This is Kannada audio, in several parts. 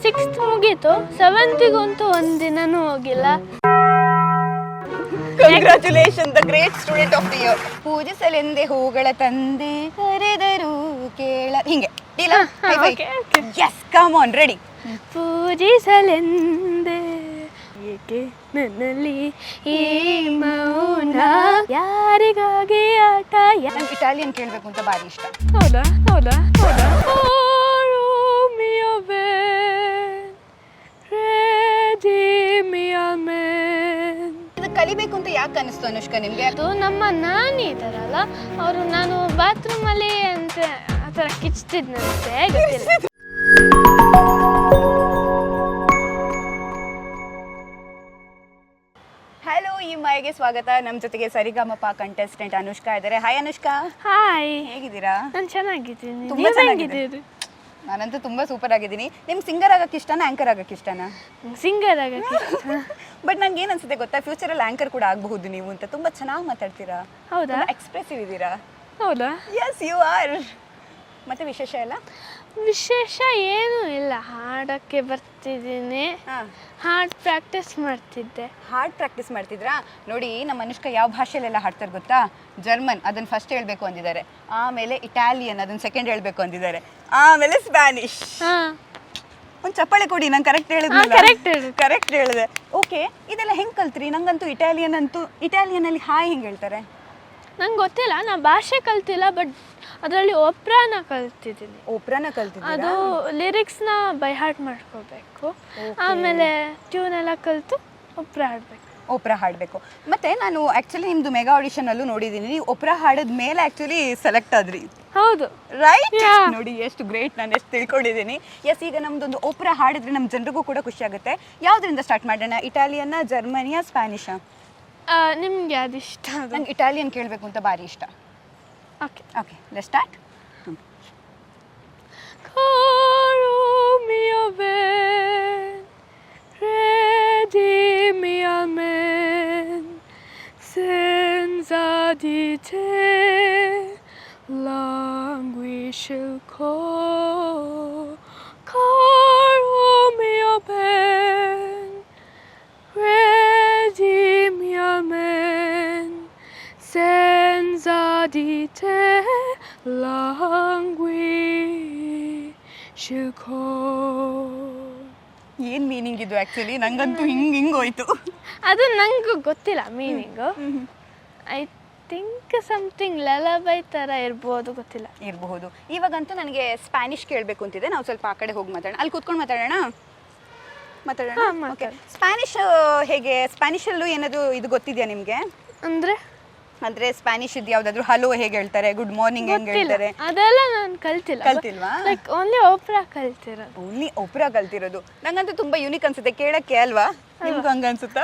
6th ಮುಗೀತು, 7th ಒಂದಿನನೂ ಹೋಗಿಲ್ಲ. Congratulation, the great student of the year. ಪೂಜಿಸಲೆಂದೆ ಹೂಗಳ ತಂದೆ ಕರೆದರು ಕೇಳ, ಹಿಂಗೆ ಎಸ್, ಕಮ್ ಆನ್, ರೆಡಿ. ಪೂಜಿಸಲೆಂದೆ ಏಕೆ ನನ್ನಲ್ಲಿ ಈ ಮೌನ, ಯಾರಿಗಾಗಿ ಆಟ. ನಂಗೆ ಇಟಾಲಿಯನ್ ಕೇಳಬೇಕು ಅಂತ ಭಾರಿ ಇಷ್ಟ. ಹೌದಾ ಹೌದಾ ಹೌದಾ. ಇದು ಕಲಿಬೇಕು ಅಂತ ಯಾಕೆ ಅನಿಸ್ತು ಅನುಷ್ಕಾ ನಿಮ್ಗೆ? ಅದು ನಮ್ಮ ನಾನಿ ಇದಾರಲ್ಲ, ಅವರು ನಾನು ಬಾತ್ರೂಮಲ್ಲಿ ಅಂತ ಆ ಥರ ಕಿಚ್ತಿದ್ನಂತೆ, ಗೊತ್ತಿಲ್ಲ. ಹಲೋ, ಈ ಮೈಗೆ ಸ್ವಾಗತ. ನಮ್ಮ ಜೊತೆಗೆ ಸರಿಗಮಪ ಕಂಟೆಸ್ಟೆಂಟ್ ಅನುಷ್ಕಾ ಇದ್ದಾರೆ. ಹಾಯ್ ಅನುಷ್ಕಾ. ಹಾಯ್, ಹೇಗಿದ್ದೀರಾ? ನಾನು ಚೆನ್ನಾಗಿದ್ದೀನಿ. ತುಂಬಾ ಚೆನ್ನಾಗಿದ್ದೀರಿ. ನಾನಂತೂ ತುಂಬಾ ಸೂಪರ್ ಆಗಿದ್ದೀನಿ. ನಿಮ್ಗೆ ಸಿಂಗರ್ ಆಗಕ್ಕೆ ಇಷ್ಟನಾ, ಆಂಕರ್ ಆಗಕ್ಕೆ ಇಷ್ಟನಾ? ಸಿಂಗರ್ ಆಗಕ್ಕೆ. ಬಟ್ ನಂಗೆ ಏನು ಅನ್ಸುತ್ತೆ ಗೊತ್ತಾ, ಫ್ಯೂಚರಲ್ಲಿ ಆಂಕರ್ ಕೂಡ ಆಗಬಹುದು ನೀವು ಅಂತ. ತುಂಬಾ ಚೆನ್ನಾಗಿ ಮಾತಾಡ್ತೀರಾ. ಹೌದಾ? ಎಕ್ಸ್ಪ್ರೆಸಿವ್ ಇದ್ದೀರಾ. ಹೌದಾ? Yes, you are. ಮತ್ತೆ ವಿಶೇಷ ಎಲ್ಲ? ವಿಶೇಷ ಏನೂ ಇಲ್ಲ, ಹಾಡಕ್ಕೆ ಬರ್ತಿದ್ದೀನಿ, ಹಾಡು ಪ್ರಾಕ್ಟೀಸ್ ಮಾಡ್ತಿದ್ದೆ. ಹಾಡ್ ಪ್ರಾಕ್ಟೀಸ್ ಮಾಡ್ತಿದ್ರಾ? ನೋಡಿ, ನಮ್ಮ ಅನುಷ್ಕಾ ಯಾವ ಭಾಷೆಯಲ್ಲೆಲ್ಲ ಹಾಡ್ತಾರೆ ಗೊತ್ತಾ? ಜರ್ಮನ್, ಅದನ್ನ ಫಸ್ಟ್ ಹೇಳ್ಬೇಕು ಅಂದಿದ್ದಾರೆ. ಆಮೇಲೆ ಇಟಾಲಿಯನ್, ಅದನ್ನ ಸೆಕೆಂಡ್ ಹೇಳ್ಬೇಕು ಅಂದಿದ್ದಾರೆ. ಆಮೇಲೆ ಸ್ಪ್ಯಾನಿಷ್. ಒಂದು ಚಪ್ಪಾಳೆ ಕೊಡಿ, ನಂಗೆ ಕರೆಕ್ಟ್ ಹೇಳಿದ್ನಲ್ಲ. ಕರೆಕ್ಟ್ ಹೇಳಿದೆ. ಓಕೆ, ಇದೆಲ್ಲ ಹೆಂಗೆ ಕಲ್ತ್ರಿ? ನಂಗಂತೂ ಇಟಾಲಿಯನಲ್ಲಿ ಹಾಯ್ ಹೆಂಗೆ ಹೇಳ್ತಾರೆ? ನಂಗೆ ಗೊತ್ತಿಲ್ಲ, ನಾ ಭಾಷೆ ಕಲ್ತಿಲ್ಲ, ಬಟ್ ಅದರಲ್ಲಿ ಓಪ್ರಾನ ಕಲ್ತಿದ್ದೀನಿ. ಓಪ್ರಾನ ಕಲ್ತಿದ್ದೀನಿ. ಅದು ಲಿರಿಕ್ಸ್ನ ಬೈ ಹಾರ್ಟ್ ಮಾಡ್ಕೋಬೇಕು, ಆಮೇಲೆ ಟ್ಯೂನ್ ಎಲ್ಲ ಕಲಿತು ಓಪ್ರಾ ಹಾಡಬೇಕು. ಮತ್ತೆ ನಾನು ಆ್ಯಕ್ಚುಲಿ ನಿಮ್ಮದು ಮೆಗಾ ಆಡಿಷನಲ್ಲೂ ನೋಡಿದ್ದೀನಿ, ನೀವು ಓಪ್ರಾ ಹಾಡಿದ ಮೇಲೆ ಆ್ಯಕ್ಚುಲಿ ಸೆಲೆಕ್ಟ್ ಆದ್ರಿ. ಹೌದು, ರೈಟ್? ನೋಡಿ ಎಷ್ಟು ಗ್ರೇಟ್, ನಾನು ಎಷ್ಟು ತಿಳ್ಕೊಂಡಿದ್ದೀನಿ. ಎಸ್, ಈಗ ನಮ್ದೊಂದು ಓಪ್ರಾ ಹಾಡಿದ್ರೆ ನಮ್ಮ ಜನರಿಗೂ ಕೂಡ ಖುಷಿ ಆಗುತ್ತೆ. ಯಾವುದರಿಂದ ಸ್ಟಾರ್ಟ್ ಮಾಡೋಣ? ಇಟಾಲಿಯನ್ನ, ಜರ್ಮನಿಯಾ, ಸ್ಪ್ಯಾನಿಷಾ? ನಿಮ್ಗೆ ಅದು ಇಷ್ಟ? ನಂಗೆ ಇಟಾಲಿಯನ್ ಕೇಳಬೇಕು ಅಂತ ಭಾರಿ ಇಷ್ಟ. Okay okay, let's start. di te languisce caro mio ben, redimi amen, senza di te languisce ಏನು ಮೀನಿಂಗ್ ಇದು? ಆ್ಯಕ್ಚುಲಿ ನಂಗಂತೂ ಹಿಂಗೋಯ್ತು. ಅದು ನಂಗೂ ಗೊತ್ತಿಲ್ಲ ಮೀನಿಂಗು. ಐ ಥಿಂಕ್ ಸಮಥಿಂಗ್ ಲಲಬೈ ಥರ ಇರ್ಬೋದು, ಗೊತ್ತಿಲ್ಲ. ಇರಬಹುದು. ಇವಾಗಂತೂ ನನಗೆ ಸ್ಪ್ಯಾನಿಷ್ ಕೇಳಬೇಕು ಅಂತಿದೆ. ನಾವು ಸ್ವಲ್ಪ ಆ ಕಡೆ ಹೋಗಿ ಮಾತಾಡೋಣ. ಅಲ್ಲಿ ಕೂತ್ಕೊಂಡು ಮಾತಾಡೋಣ. ಓಕೆ, ಸ್ಪ್ಯಾನಿಷ್ ಹೇಗೆ? ಸ್ಪ್ಯಾನಿಷಲ್ಲೂ ಏನಾದರೂ ಇದು ಗೊತ್ತಿದೆಯಾ ನಿಮಗೆ? ಅಂದರೆ ಸ್ಪ್ಯಾನಿಷ್ ಇದು ಯಾವುದಾದ್ರೂ ಹಲೋ ಹೇಗೆ ಹೇಳ್ತಾರೆ, ಗುಡ್ ಮಾರ್ನಿಂಗ್ ಹೆಂಗೆ ಹೇಳ್ತಾರೆ? ಅದೆಲ್ಲ ನಾನು ಕಲ್ತಿಲ್ವಾ? Like only Oprah ಕಲ್ತಿರೋದು. ನಂಗಂತೂ ತುಂಬ ಯೂನಿಕ್ ಅನ್ಸುತ್ತೆ ಕೇಳಕ್ಕೆ, ಅಲ್ವಾ? ನಿಮ್ಗೂ ಹಂಗೆ ಅನ್ಸುತ್ತಾ?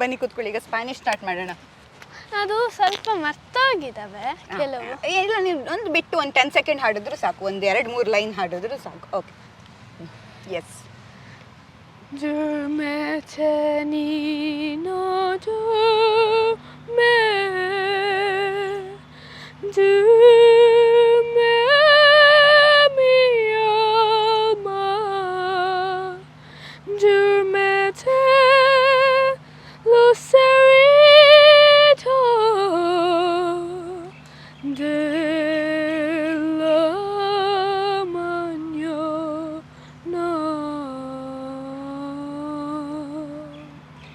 ಬನ್ನಿ ಕೂತ್ಕೊಳ್ಳಿ, ಈಗ ಸ್ಪ್ಯಾನಿಷ್ ಸ್ಟಾರ್ಟ್ ಮಾಡೋಣ. ಅದು ಸ್ವಲ್ಪ ಮರ್ತೋಗಿದ್ದಾವೆ ಕೆಲವು. ಇಲ್ಲ, ನೀವು ಒಂದು ಬಿಟ್ಟು ಒಂದು 10 ಸೆಕೆಂಡ್ ಹಾಡಿದ್ರು ಸಾಕು, ಒಂದು 2-3 ಲೈನ್ ಹಾಡಿದ್ರು ಸಾಕು. Okay, S.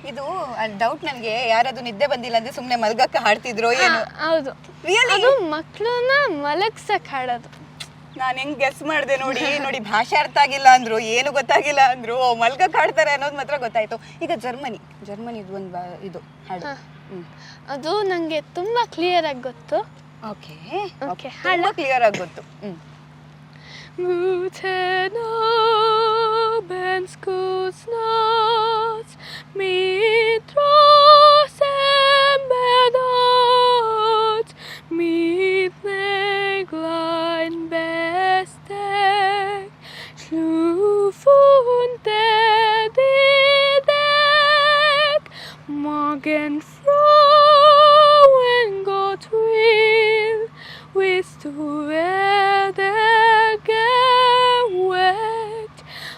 ಇದು ಡೌಟ್ ನನಗೆ, ಯಾರಾದ್ರೂ ನಿದ್ದೆ ಬಂದಿಲ್ಲ ಅಂದ್ರೆ ಸುಮ್ಮನೆ ಮಲ್ಗಕ್ಕೆ ಹಾಡ್ತಿದ್ರು ಏನು? ಹೌದು, ಅದು ಮಕ್ಕಳನ್ನ ಮಲಗ್ಸಕ್ಕೆ ಹಾಡೋದು. ನಾನು ಹೆಂಗ್ ಗೆಸ್ ಮಾಡಿದೆ ನೋಡಿ. ಭಾಷೆ ಅರ್ಥ ಆಗಿಲ್ಲ ಅಂದ್ರು, ಏನು ಗೊತ್ತಾಗಿಲ್ಲ ಅಂದ್ರು, ಮಲ್ಗಕ್ಕೆ ಹಾಡ್ತಾರೆ ಅನ್ನೋದು ಮಾತ್ರ ಗೊತ್ತಾಯ್ತು. ಈಗ ಜರ್ಮನಿದು ಒಂದು ಇದು ಹಾಡು, ಅದು ನಂಗೆ ತುಂಬಾ ಕ್ಲಿಯರ್ ಆಗಿ ಗೊತ್ತು. ಓಕೆ, ತುಂಬಾ ಕ್ಲಿಯರ್ ಆಗಿ ಗೊತ್ತು.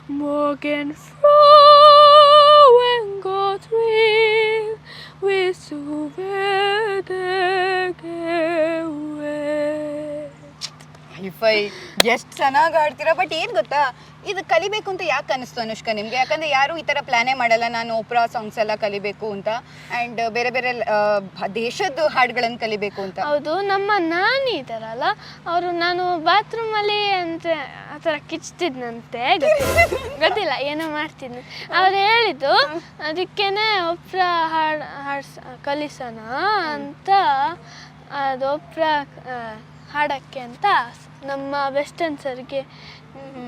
Morgen froh en Gott vi så hi fi ಎಷ್ಟು ಚೆನ್ನಾಗಿ ಆಡ್ತೀರಾ. ಬಟ್ ಏನು ಗೊತ್ತಾ, ಇದು ಕಲಿಬೇಕು ಅಂತ ಯಾಕೆ ಅನಿಸ್ತು ಅನುಷ್ಕಾ ನಿಮಗೆ? ಯಾಕಂದರೆ ಯಾರು ಈ ಥರ ಪ್ಲ್ಯಾನೇ ಮಾಡಲ್ಲ ನಾನು ಓಪ್ರಾ ಸಾಂಗ್ಸ್ ಎಲ್ಲ ಕಲಿಬೇಕು ಅಂತ, ಆ್ಯಂಡ್ ಬೇರೆ ಬೇರೆ ದೇಶದ ಹಾಡುಗಳನ್ನು ಕಲಿಬೇಕು ಅಂತ. ಹೌದು, ನಮ್ಮ ನಾನಿ ಇದ್ದಾರಲ್ಲ ಅವರು, ನಾನು ಬಾತ್ರೂಮಲ್ಲಿ ಅಂತ ಆ ಥರ ಕಿಚ್ತಿದ್ನಂತೆ, ಗೊತ್ತಿಲ್ಲ ಏನೋ ಮಾಡ್ತಿದ್ದೆ. ಅವ್ರು ಹೇಳಿದ್ದು ಅದಕ್ಕೇನೆ ಒಪ್ರಾ ಕಲಿಸೋಣ ಅಂತ, ಅದು ಒಪ್ರಾ ಹಾಡಕ್ಕೆ ಅಂತ ನಮ್ಮ ವೆಸ್ಟರ್ನ್ ಸರ್ಗೆ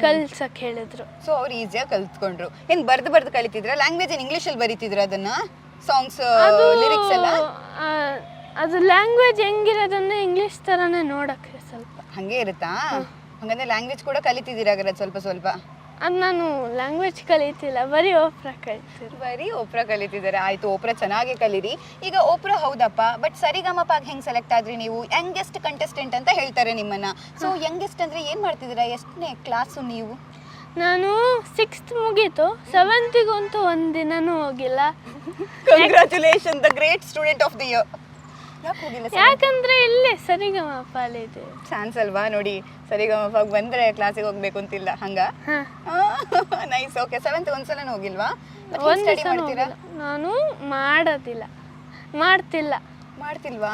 ಕಲ್ಸಕ್ಕೆ ಹೇಳಿದ್ರು. ಸೊ ಅವ್ರು ಈಸಿಯಾಗಿ ಕಲ್ತ್ಕೊಂಡ್ರು. ಏನು ಬರ್ದು ಕಲಿತಿದ್ರ? ಲ್ಯಾಂಗ್ವೇಜ್ ಏನು ಇಂಗ್ಲೀಷಲ್ಲಿ ಬರೀತಿದ್ರು ಅದನ್ನ ಸಾಂಗ್ಸ್ ಲಿರಿಕ್ಸ್ ಎಲ್ಲ? ಅದು ಲ್ಯಾಂಗ್ವೇಜ್ ಹೆಂಗಿರೋದನ್ನ ಇಂಗ್ಲೀಷ್ ಥರನೇ ನೋಡಕ್ಕೆ ಸ್ವಲ್ಪ ಹಂಗೆ ಇರುತ್ತಾ? ಹಂಗಂದ್ರೆ ಲ್ಯಾಂಗ್ವೇಜ್ ಕೂಡ ಕಲಿತಿದ್ದೀರಾಗಲ್ಲ ಸ್ವಲ್ಪ ಸ್ವಲ್ಪ? ಅದು ನಾನು ಲ್ಯಾಂಗ್ವೇಜ್ ಕಲಿತಿಲ್ಲ, ಬರೀ ಓಪ್ರಾ ಕಲಿತಿರು. ಬರೀ ಓಪ್ರಾ ಕಲಿತಿದ್ದಾರೆ. ಆಯಿತು, ಓಪ್ರಾ ಚೆನ್ನಾಗಿ ಕಲೀರಿ. ಈಗ ಓಪ್ರಾ ಹೌದಪ್ಪ, ಬಟ್ ಸರಿಗಮಪಾಗಿ ಹೆಂಗೆ ಸೆಲೆಕ್ಟ್ ಆದ್ರಿ ನೀವು? ಯಂಗೆಸ್ಟ್ ಕಂಟೆಸ್ಟೆಂಟ್ ಅಂತ ಹೇಳ್ತಾರೆ ನಿಮ್ಮನ್ನ. ಸೊ ಯಂಗೆಸ್ಟ್ ಅಂದರೆ ಏನು ಮಾಡ್ತಿದ್ದೀರಾ? ಎಷ್ಟನೇ ಕ್ಲಾಸು ನೀವು? ನಾನು 6th ಮುಗೀತು, 7th ಒಂದಿನನೂ ಹೋಗಿಲ್ಲ. Congratulation, the great student of the year. ಯಾಕೆ ಹೋಗಿಲ್ಲ? ಯಾಕಂದ್ರೆ ಇಲ್ಲೇ ಸರಿಗಮಪಲ್ಲಿದೆ ಚಾನ್ಸ್ ಅಲ್ವಾ? ನೋಡಿ, ಸರಿಗಮಪಾಗಿ ಬಂದರೆ ಕ್ಲಾಸಿಗೆ ಹೋಗ್ಬೇಕು ಅಂತಿಲ್ಲ, ಹಂಗ? ನೈಸ್. ಓಕೆ, 7th ಒಂದ್ಸಲನೂ ಹೋಗಿಲ್ವಾ? ಸ್ಟಡಿ ಮಾಡ್ತೀರಾ? ನಾನು ಮಾಡ್ತಿಲ್ವಾ?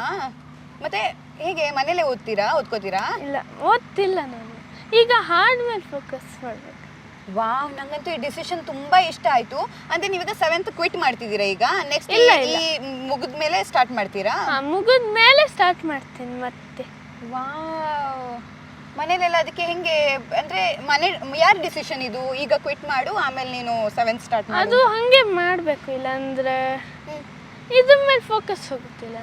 ಮತ್ತೆ ಹೇಗೆ ಮನೇಲೆ ಓದ್ಕೋತೀರಾ? ಇಲ್ಲ, ಓದ್ತಿಲ್ಲ ನಾನು. ಈಗ ಹಾಡ್ ಮೇಲೆ ಫೋಕಸ್ ಮಾಡಬೇಕು. ವಾವ್, ನಂಗಂತೂ ಈ ಡಿಸಿಷನ್ ತುಂಬಾ ಇಷ್ಟ ಆಯ್ತು. ಅಂದ್ರೆ ನೀವೀಗ 7th ಕ್ವಿಟ್ ಮಾಡ್ತಿದ್ದೀರಾ ಈಗ? ನೆಕ್ಸ್ಟ್ ಈ ಮುಗಿದ ಮೇಲೆ ಸ್ಟಾರ್ಟ್ ಮಾಡ್ತೀರಾ? ಮುಗಿದ ಮೇಲೆ ಸ್ಟಾರ್ಟ್ ಮಾಡ್ತೀನಿ ಮತ್ತೆ. ವಾವ್, ಮನೇಲೆಲ್ಲ ಅದಕ್ಕೆ ಹೆಂಗೆ ಅಂದ್ರೆ ಯಾರ ಡಿಸಿಷನ್ ಇದು? ಈಗ ಕ್ವಿಟ್ ಮಾಡು, ಆಮೇಲೆ ನೀನು 7th ಸ್ಟಾರ್ಟ್ ಮಾಡು? ಅದು ಹಂಗೆ ಮಾಡಬೇಕು, ಇಲ್ಲ ಅಂದ್ರೆ ಇದ್ರ ಮೇಲೆ ಫೋಕಸ್ ಹೋಗುತ್ತಿಲ್ಲ.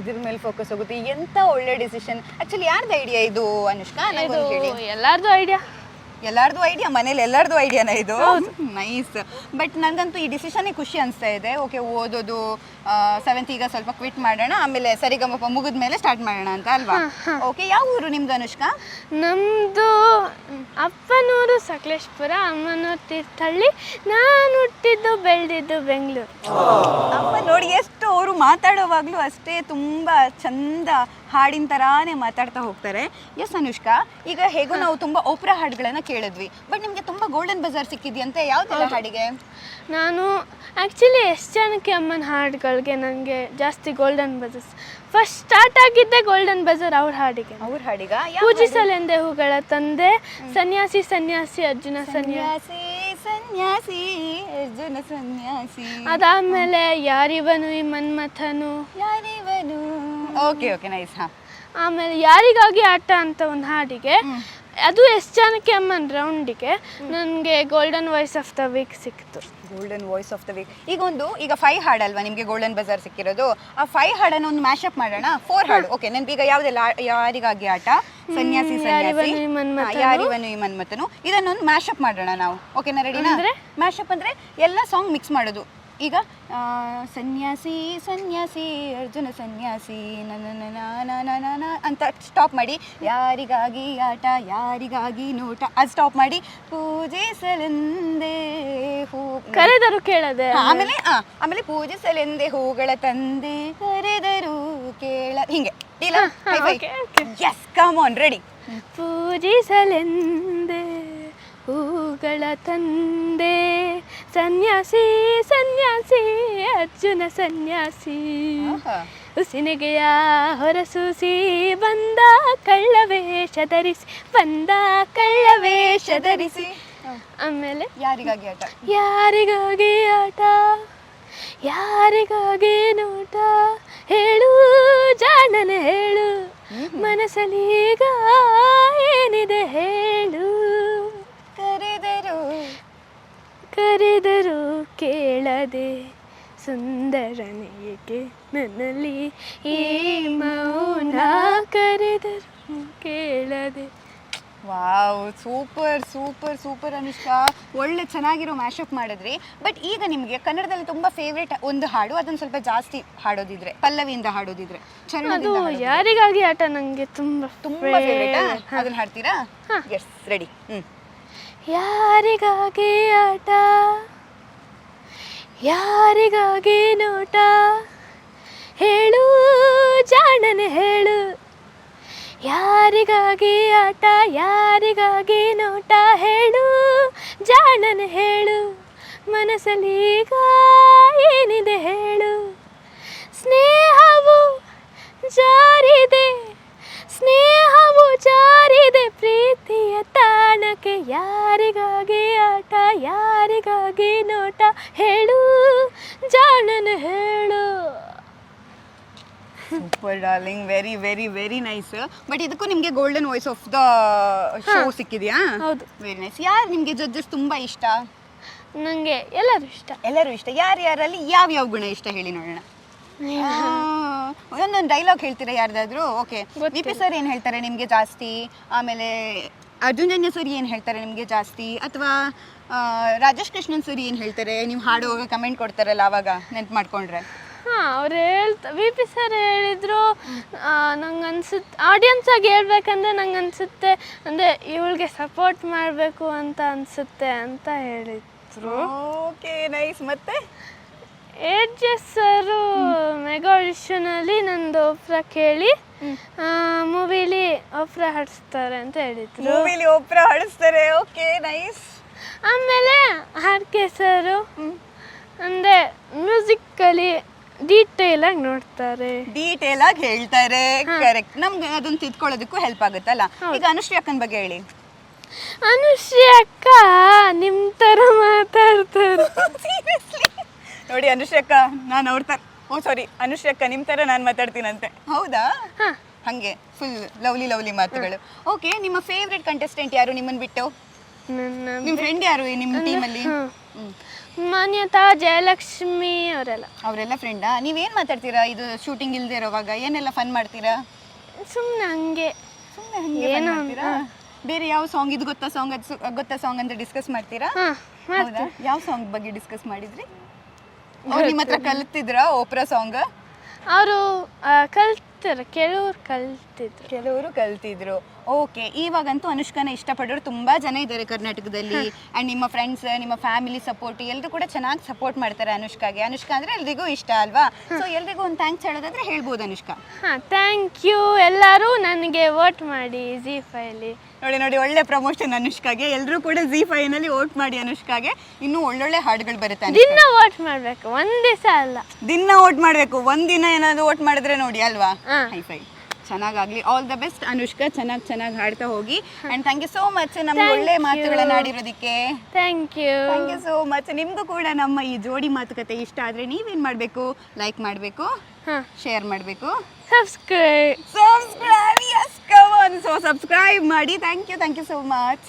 ಇದ್ರ ಮೇಲೆ ಫೋಕಸ್ ಹೋಗುತ್ತೆ. ಎಂತ ಒಳ್ಳೆ ಡಿಸಿಷನ್. ಆಕ್ಚುಲಿ ಯಾರ್ದು ಐಡಿಯಾ ಇದು ಅನುಷ್ಕಾ? ಎಲ್ಲಾರ್ದು ಐಡಿಯಾ. ಮನೇಲಿ ಎಲ್ಲಾರ್ದು ಐಡಿಯಾನ ಇದು? ನೈಸ್. ಬಟ್ ನನಗಂತೂ ಈ ಡಿಸಿಷನ್ನೇ ಖುಷಿ ಅನಿಸ್ತಾ ಇದೆ. ಓಕೆ, ಓದೋದು 7th ಈಗ ಸ್ವಲ್ಪ ಕ್ವಿಟ್ ಮಾಡೋಣ, ಆಮೇಲೆ ಸರಿಗಮಪ ಮುಗಿದ ಮೇಲೆ ಸ್ಟಾರ್ಟ್ ಮಾಡೋಣ ಅಂತ ಅಲ್ವಾ? ಓಕೆ, ಯಾವ ಊರು ನಿಮ್ದು ಅನುಷ್ಕಾ? ನಮ್ಮದು ಅಪ್ಪನೂರು ಸಕಲೇಶ್ಪುರ, ಅಮ್ಮನೂರು ತೀರ್ಥಹಳ್ಳಿ, ನಾನು ಹುಟ್ಟಿದ್ದು ಬೆಳೆದಿದ್ದು ಬೆಂಗಳೂರು. ಅಪ್ಪ ನೋಡಿ, ಎಷ್ಟು ಅವರು ಮಾತಾಡೋವಾಗಲೂ ಅಷ್ಟೇ ತುಂಬ ಚಂದ ಹಾಡಿನ ಥರಾನೇ ಮಾತಾಡ್ತಾ ಹೋಗ್ತಾರೆ. ಎಸ್ ಅನುಷ್ಕಾ, ಈಗ ಹೇಗೂ ನಾವು ತುಂಬ ಓಪ್ರಾ ಹಾಡುಗಳನ್ನು ಕೇಳಿದ್ವಿ, ಬಟ್ ನಿಮಗೆ ತುಂಬ ಗೋಲ್ಡನ್ ಬಜಾರ್ ಸಿಕ್ಕಿದೆಯಂತೆ. ಯಾವುದೆಲ್ಲ ಹಾಡಿಗೆ? ನಾನು ಆ್ಯಕ್ಚುಲಿ ಎಷ್ಟು ಜನಕ್ಕೆ ಅಮ್ಮನ ಹಾಡುಗಳಿಗೆ ನನಗೆ ಜಾಸ್ತಿ ಗೋಲ್ಡನ್ ಬಜಾರ್ ಫಸ್ಟ್ ಸ್ಟಾರ್ಟ್ ಆಗಿದ್ದೆ ಗೋಲ್ಡನ್ ಬಜಾರ್ ಅವ್ರ ಹಾಡಿಗೆ. ಪೂಜಿಸಲೆಂದೆ ಹೂಗಳ ತಂದೆ, ಸನ್ಯಾಸಿ ಸನ್ಯಾಸಿ ಅರ್ಜುನ ಸನ್ಯಾಸಿ, ಅದಾದ್ಮೇಲೆ ಯಾರಿವನು ಈ ಮನ್ಮಥನು, ಓಕೆ ಓಕೆ, ನೈಸ್. ಆಮೇಲೆ ಯಾರಿಗಾಗಿ ಆಟ ಅಂತ ಒಂದು ಹಾಡಿಗೆ, ಅದು ಎಷ್ಟು ಜನಕ್ಕೆ ಅಮ್ಮನ ರೌಂಡಿಗೆ ನನಗೆ golden voice of the week ಸಿಕ್ತು. Golden voice of the week. ಈಗ 5 ಹಾಡಲ್ವಾ ನಿಮಗೆ ಗೋಲ್ಡನ್ ಬಜಾರ್ ಸಿಕ್ಕಿರೋದು? ಆ 5 ಹಾಡನ್ನು ಒಂದು ಮ್ಯಾಶಪ್ ಮಾಡೋಣ. 4 ಹಾಡು. ಓಕೆ, ನೆನಪೀಗ ಯಾವುದೆಲ್ಲ? ಯಾರಿಗಾಗಿ ಆಟ, ಸನ್ಯಾಸಿ ಸನ್ಯಾಸಿ, ಯಾರಿವನು ಈ ಮನ್ಮಥನು, ಇದನ್ನೊಂದು ಮ್ಯಾಶಪ್ ಮಾಡೋಣ ನಾವು. ಓಕೆನಾ? ರೆಡಿನಾ? ಮ್ಯಾಶಪ್ ಅಂದರೆ ಎಲ್ಲ ಸಾಂಗ್ ಮಿಕ್ಸ್ ಮಾಡೋದು. ಈಗ ಸನ್ಯಾಸಿ ಸನ್ಯಾಸಿ ಅರ್ಜುನ ಸನ್ಯಾಸಿ ನನ್ನ ಅಂತ ಸ್ಟಾಪ್ ಮಾಡಿ, ಯಾರಿಗಾಗಿ ಆಟ ಯಾರಿಗಾಗಿ ನೋಟ ಅದು ಸ್ಟಾಪ್ ಮಾಡಿ, ಪೂಜಿಸಲೆಂದೇ ಹೂ ಕರೆದರು ಕೇಳದೆ, ಆಮೇಲೆ ಪೂಜಿಸಲೆಂದೇ ಹೂಗಳ ತಂದೆ ಕರೆದರು ಕೇಳ, ಹಿಂಗೆ. Yes, come on, ready. ಪೂಜಿಸಲೆಂದೇ ಹೂಗಳ ತಂದೆ, ಸನ್ಯಾಸಿ ಸನ್ಯಾಸಿ ಅರ್ಜುನ ಸನ್ಯಾಸಿ, ಉಸಿನಿಗೆಯ ಹೊರಸೂಸಿ ಬಂದ ಕಳ್ಳವೇಷ ಧರಿಸಿ, ಆಮೇಲೆ ಯಾರಿಗಾಗಿ ಆಟ ಯಾರಿಗಾಗಿ ನೋಟ, ಹೇಳು ಜಾಣನೆ ಹೇಳು, ಮನಸ್ಸಲ್ಲೀಗ ಏನಿದೆ ಹೇಳು, ಕರೆದರು ಕೇಳದೆ ಸುಂದರನೇ ಏಕೆ ನನ್ನಲ್ಲಿ ಈ ಮೌನ, ಕರೆದರು ಕೇಳದೆ. Wow, super super super Anushka, ಒಳ್ಳೆ ಚೆನ್ನಾಗಿರೋ ಮ್ಯಾಶಪ್ ಮಾಡಿದ್ರಿ. ಬಟ್ ಈಗ ನಿಮಗೆ ಕನ್ನಡದಲ್ಲಿ ತುಂಬ ಫೇವ್ರೇಟ್ ಒಂದು ಹಾಡು, ಅದನ್ನು ಸ್ವಲ್ಪ ಜಾಸ್ತಿ ಹಾಡೋದಿದ್ರೆ, ಪಲ್ಲವಿಯಿಂದ ಹಾಡೋದಿದ್ರೆ, ಅದು ಯಾರಿಗಾಗಿ ಆಟ ನನಗೆ ತುಂಬ ಫೇವ್ರೇಟ್. ಅದನ್ನು ಹಾಡ್ತೀರಾ? S, ready. ಯಾರಿಗಾಗಿ ಆಟ, ಯಾರಿಗಾಗಿ ನೋಟ, ಹೇಳು ಜಾಣನೆ ಹೇಳು. ಯಾರಿಗಾಗಿ ಆಟ, ಯಾರಿಗಾಗಿ ನೋಟ, ಹೇಳು ಜಾಣನೆ ಹೇಳು. ಮನಸ್ಸಲ್ಲೀಗ ಏನಿದೆ ಹೇಳು. ಸ್ನೇಹವು ಜಾರಿದೆ, ಸ್ನೇಹವು ಜಾರಿದೆ ಪ್ರೀತಿಯ ತಾಣಕ್ಕೆ. ಯಾರಿಗಾಗಿ ಆಟ, ಯಾರಿಗಾಗಿ ನೋಟ, ಹೇಳು ಜಾಣನೆ ಹೇಳು. Super darling, very very very nice. But ಇದಕ್ಕೂ ನಿಮಗೆ golden voice of the show ಸಿಕ್ಕಿದೆಯಾ? ಹೌದು. Very nice. ಯಾರು ನಿಮಗೆ ಜಡ್ಜಸ್ ತುಂಬಾ ಇಷ್ಟ? ನನಗೆ ಎಲ್ಲರೂ ಇಷ್ಟ. ಎಲ್ಲರೂ ಇಷ್ಟ. ಯಾರ್ಯಾರಲ್ಲಿ ಯಾವ ಗುಣ ಇಷ್ಟ ಹೇಳಿ ನೋಡೋಣ. ಒಂದೊಂದು ಡೈಲಾಗ್ ಹೇಳ್ತೀರಾ ಯಾರ್ದಾದ್ರು? ಓಕೆ, ವಿಪಿ ಸರ್ ಏನು ಹೇಳ್ತಾರೆ ನಿಮಗೆ ಜಾಸ್ತಿ, ಆಮೇಲೆ ಅರ್ಜುನ್ ಸರ್ ಏನು ಹೇಳ್ತಾರೆ ನಿಮಗೆ ಜಾಸ್ತಿ, ಅಥವಾ ರಾಜೇಶ್ ಕೃಷ್ಣನ್ ಸರ್ ಏನು ಹೇಳ್ತಾರೆ? ನೀವು ಹಾಡುವಾಗ ಕಮೆಂಟ್ ಕೊಡ್ತಾರಲ್ಲ ಆವಾಗ ನೆನ್ಪು ಮಾಡ್ಕೊಂಡ್ರೆ. ಹಾಂ, ಅವ್ರು ವಿ ಪಿ ಸರ್ ಹೇಳಿದ್ರು. ನಂಗೆ ಅನ್ಸುತ್ತೆ ಆಡಿಯನ್ಸಾಗಿ ಹೇಳ್ಬೇಕಂದ್ರೆ ನಂಗೆ ಅನಿಸುತ್ತೆ ಅಂದರೆ ಇವಳಿಗೆ ಸಪೋರ್ಟ್ ಮಾಡಬೇಕು ಅಂತ ಅನಿಸುತ್ತೆ ಅಂತ ಹೇಳಿದ್ರು. Okay, nice. ಮತ್ತೆ ಏಜಸ್ ಸರು ಮೆಗಾ ಆಡಿಷನಲ್ಲಿ ನಂದು ಒಪ್ರ ಕೇಳಿ ಮೂವಿಲಿ ಒಪ್ರ ಹಾಡಿಸ್ತಾರೆ ಅಂತ ಹೇಳಿದ್ರು. ಮೂವಿಲಿ ಒಪ್ರ ಹಾಡಿಸ್ತಾರೆ. Okay, nice. ಆಮೇಲೆ ಆರ್ ಕೆ ಸರು ಅಂದರೆ ಮ್ಯೂಸಿಕಲ್ಲಿ ಡೀಟೇಲ್ ಆಗಿ ನೋಡ್ತಾರೆ, ಡೀಟೇಲ್ ಆಗಿ ಹೇಳ್ತಾರೆ. ಕರೆಕ್ಟ್. ನಮ್ಗೆ ಅದನ್ನ ತಿದ್ಕೊಳ್ಳೋದಕ್ಕೂ ಹೆಲ್ಪ್ ಆಗುತ್ತಲ್ಲ. ಈಗ ಅನುಶ್ರೀ ಅಕ್ಕನ ಬಗ್ಗೆ ಹೇಳಿ. ಅನುಶ್ರೀ ಅಕ್ಕ ನಿಮ್ಮ ಥರ ಮಾತಾಡ್ತಾರೆ. ನೋಡಿ ಅನುಶ್ರೀ ಅಕ್ಕ, ನಾನು ಅವ್ರ ಥರ, ಸಾರಿ ಅನುಶ್ರೀ ಅಕ್ಕ ನಿಮ್ಮ ಥರ ನಾನು ಮಾತಾಡ್ತೀನಂತೆ. ಹೌದಾ? ಹಾಗೆ ಫುಲ್ ಲವ್ಲಿ ಲವ್ಲಿ ಮಾತುಗಳು. ಓಕೆ, ನಿಮ್ಮ ಫೇವ್ರೆಟ್ ಕಂಟೆಸ್ಟೆಂಟ್ ಯಾರು ನಿಮ್ಮನ್ನು ಬಿಟ್ಟು? ನಿಮ್ಮ ಫ್ರೆಂಡ್ ಯಾರು ನಿಮ್ಮ ಟೀಮಲ್ಲಿ? ಮಾನ್ಯತಾ, ಜಯಲಕ್ಷ್ಮಿ ಅವರೆಲ್ಲ ಫ್ರೆಂಡಾ? ನೀವೇನು ಮಾತಾಡ್ತೀರಾ ಇದು ಶೂಟಿಂಗ್ ಇಲ್ಲದೆ ಇರೋವಾಗ? ಏನೆಲ್ಲ ಫನ್ ಮಾಡ್ತೀರಾ? ಸುಮ್ಮನೆ ಹಂಗೆ ಏನು ಬೇರೆ ಯಾವ ಸಾಂಗ್ ಇದು ಗೊತ್ತಾ ಸಾಂಗ್ ಅಂತ ಡಿಸ್ಕಸ್ ಮಾಡ್ತೀರಾ? ಹೌದಾ? ಯಾವ ಸಾಂಗ್ ಬಗ್ಗೆ ಡಿಸ್ಕಸ್ ಮಾಡಿದ್ರಿ? ಅವ್ರು ನಿಮ್ಮ ಹತ್ರ ಕಲ್ತಿದ್ರಾ ಓಪ್ರಾ ಸಾಂಗ್? ಅವರು ಕೆಲವರು ಕಲ್ತಿದ್ರು. ಓಕೆ, ಇವಾಗಂತೂ ಅನುಷ್ಕಾನ ಇಷ್ಟಪಡೋರು ತುಂಬಾ ಜನ ಇದ್ದಾರೆ ಕರ್ನಾಟಕದಲ್ಲಿ. ಅಂಡ್ ನಿಮ್ಮ ಫ್ರೆಂಡ್ಸ್, ನಿಮ್ಮ ಫ್ಯಾಮಿಲಿ ಸಪೋರ್ಟ್ ಎಲ್ಲರೂ ಕೂಡ ಚೆನ್ನಾಗಿ ಸಪೋರ್ಟ್ ಮಾಡ್ತಾರೆ ಅನುಷ್ಕಾಗೆ. ಅನುಷ್ಕಾ ಅಂದ್ರೆ ಎಲ್ರಿಗೂ ಇಷ್ಟ ಅಲ್ವಾ? ಸೊ ಎಲ್ರಿಗೂ ಒಂದು ಥ್ಯಾಂಕ್ಸ್ ಹೇಳೋದಾದ್ರೆ ಹೇಳ್ಬೋದು ಅನುಷ್ಕಾ. ಥ್ಯಾಂಕ್ ಯು ಎಲ್ಲರೂ ನನಗೆ ವೋಟ್ ಮಾಡಿ ಜಿ5ಲಿ. ನೋಡಿ ಒಳ್ಳೆ ಪ್ರಮೋಷನ್ ಅನುಷ್ಕಾಗೆ. ಎಲ್ಲರೂ ಕೂಡ ಜಿ5ನಲ್ಲಿ ವೋಟ್ ಮಾಡಿ ಅನುಷ್ಕಾಗೆ. ಇನ್ನೂ ಒಳ್ಳೊಳ್ಳೆ ಹಾಡುಗಳು ಬರುತ್ತೆ. ದಿನ ವೋಟ್ ಮಾಡಬೇಕು, ಒಂದ್ ದಿವಸ ಅಲ್ಲ, ದಿನ ವೋಟ್ ಮಾಡಬೇಕು. ಒಂದಿನ ಏನಾದ್ರು ವೋಟ್ ಮಾಡಿದ್ರೆ ನೋಡಿ ಅಲ್ವಾ? ಹೈ ಚೆನ್ನಾಗಾಗ್ಲಿ. All the best Anushka. ಚೆನ್ನಾಗಿ ಹಾಡ್ತಾ ಹೋಗಿ. And thank you so much ನಮ್ಗೆ ಒಳ್ಳೆ ಮಾತುಗಳನ್ನ ಆಡಿರೋದಕ್ಕೆ. Thank you so much. ನಿಮ್ಗೂ ಕೂಡ ನಮ್ಮ ಈ ಜೋಡಿ ಮಾತುಕತೆ ಇಷ್ಟ ಆದ್ರೆ ನೀವೇನ್ ಮಾಡ್ಬೇಕು? ಲೈಕ್ ಮಾಡಬೇಕು, ಶೇರ್ ಮಾಡಬೇಕು, subscribe. Yes come on. So subscribe ಮಾಡಿ. Thank you so much.